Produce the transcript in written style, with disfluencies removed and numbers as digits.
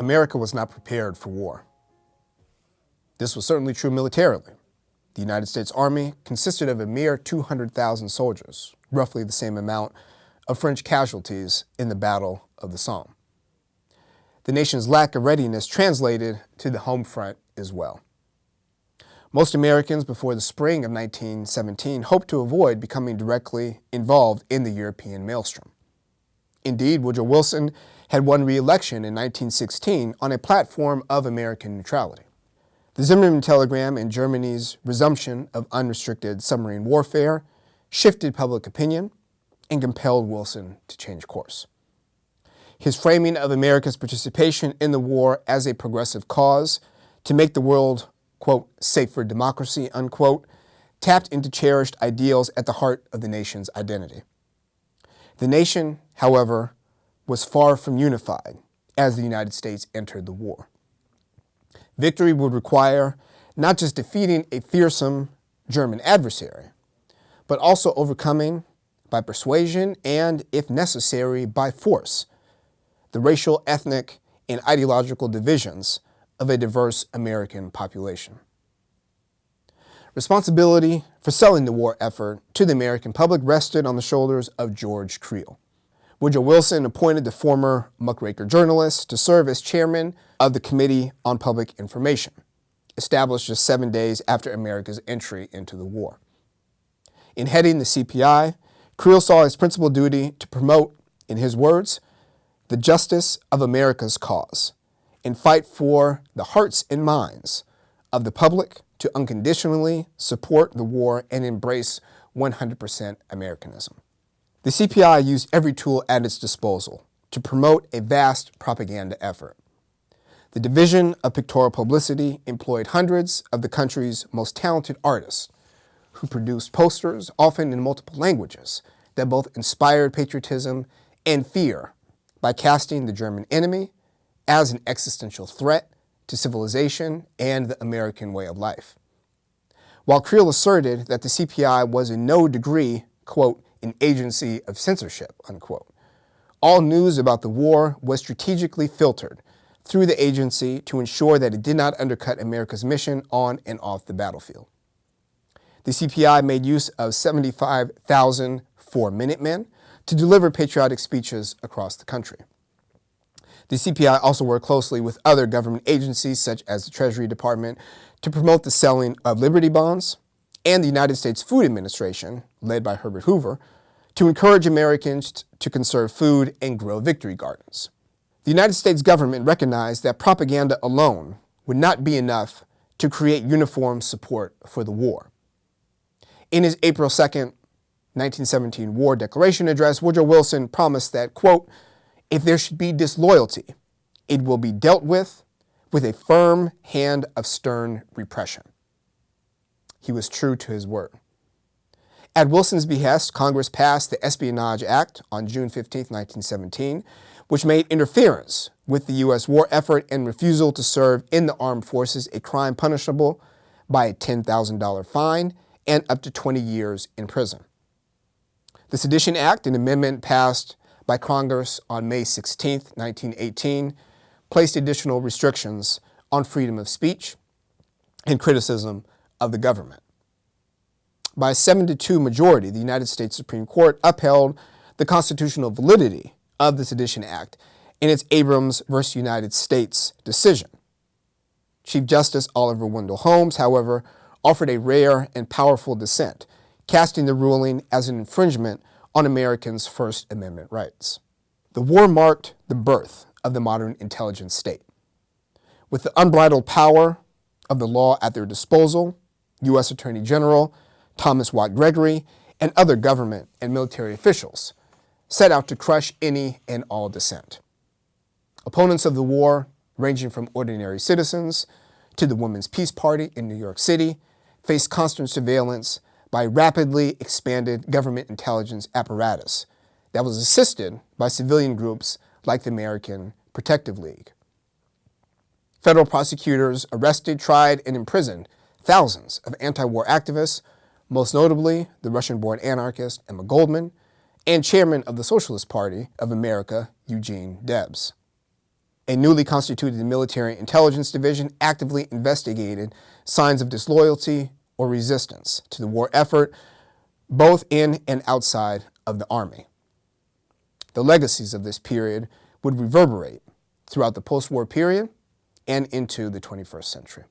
America was not prepared for war. This was certainly true militarily. The United States Army consisted of a mere 200,000 soldiers, roughly the same amount of French casualties in the Battle of the Somme. The nation's lack of readiness translated to the home front as well. Most Americans before the spring of 1917 hoped to avoid becoming directly involved in the European maelstrom. Indeed, Woodrow Wilson had won re-election in 1916 on a platform of American neutrality. The Zimmermann telegram and Germany's resumption of unrestricted submarine warfare shifted public opinion and compelled Wilson to change course. His framing of America's participation in the war as a progressive cause to make the world, quote, safe for democracy, unquote, tapped into cherished ideals at the heart of the nation's identity. The nation, however, was far from unified as the United States entered the war. Victory would require not just defeating a fearsome German adversary, but also overcoming, by persuasion and, if necessary, by force, the racial, ethnic, and ideological divisions of a diverse American population. Responsibility for selling the war effort to the American public rested on the shoulders of George Creel. Woodrow Wilson appointed the former muckraker journalist to serve as chairman of the Committee on Public Information, established just 7 days after America's entry into the war. In heading the CPI, Creel saw his principal duty to promote, in his words, the justice of America's cause and fight for the hearts and minds of the public to unconditionally support the war and embrace 100% Americanism. The CPI used every tool at its disposal to promote a vast propaganda effort. The Division of Pictorial Publicity employed hundreds of the country's most talented artists who produced posters, often in multiple languages, that both inspired patriotism and fear by casting the German enemy as an existential threat to civilization and the American way of life. While Creel asserted that the CPI was in no degree, quote, an agency of censorship, unquote, all news about the war was strategically filtered through the agency to ensure that it did not undercut America's mission on and off the battlefield. The CPI made use of 75,000 4-Minutemen to deliver patriotic speeches across the country. The CPI also worked closely with other government agencies, such as the Treasury Department, to promote the selling of Liberty bonds, and the United States Food Administration, led by Herbert Hoover, to encourage Americans to conserve food and grow victory gardens. The United States government recognized that propaganda alone would not be enough to create uniform support for the war. In his April 2, 1917 War Declaration address, Woodrow Wilson promised that, quote, if there should be disloyalty, it will be dealt with a firm hand of stern repression. He was true to his word. At Wilson's behest, Congress passed the Espionage Act on June 15, 1917, which made interference with the U.S. war effort and refusal to serve in the armed forces a crime punishable by a $10,000 fine and up to 20 years in prison. The Sedition Act, an amendment passed by Congress on May 16, 1918, placed additional restrictions on freedom of speech and criticism of the government. By a 7-2 majority, the United States Supreme Court upheld the constitutional validity of the Sedition Act in its Abrams v. United States decision. Chief Justice Oliver Wendell Holmes, however, offered a rare and powerful dissent, casting the ruling as an infringement on Americans' First Amendment rights. The war marked the birth of the modern intelligence state. With the unbridled power of the law at their disposal, U.S. Attorney General Thomas Watt Gregory and other government and military officials set out to crush any and all dissent. Opponents of the war, ranging from ordinary citizens to the Women's Peace Party in New York City, faced constant surveillance by rapidly expanded government intelligence apparatus that was assisted by civilian groups like the American Protective League. Federal prosecutors arrested, tried, and imprisoned thousands of anti-war activists, most notably the Russian-born anarchist Emma Goldman and chairman of the Socialist Party of America, Eugene Debs. A newly constituted military intelligence division actively investigated signs of disloyalty or resistance to the war effort, both in and outside of the Army. The legacies of this period would reverberate throughout the post-war period and into the 21st century.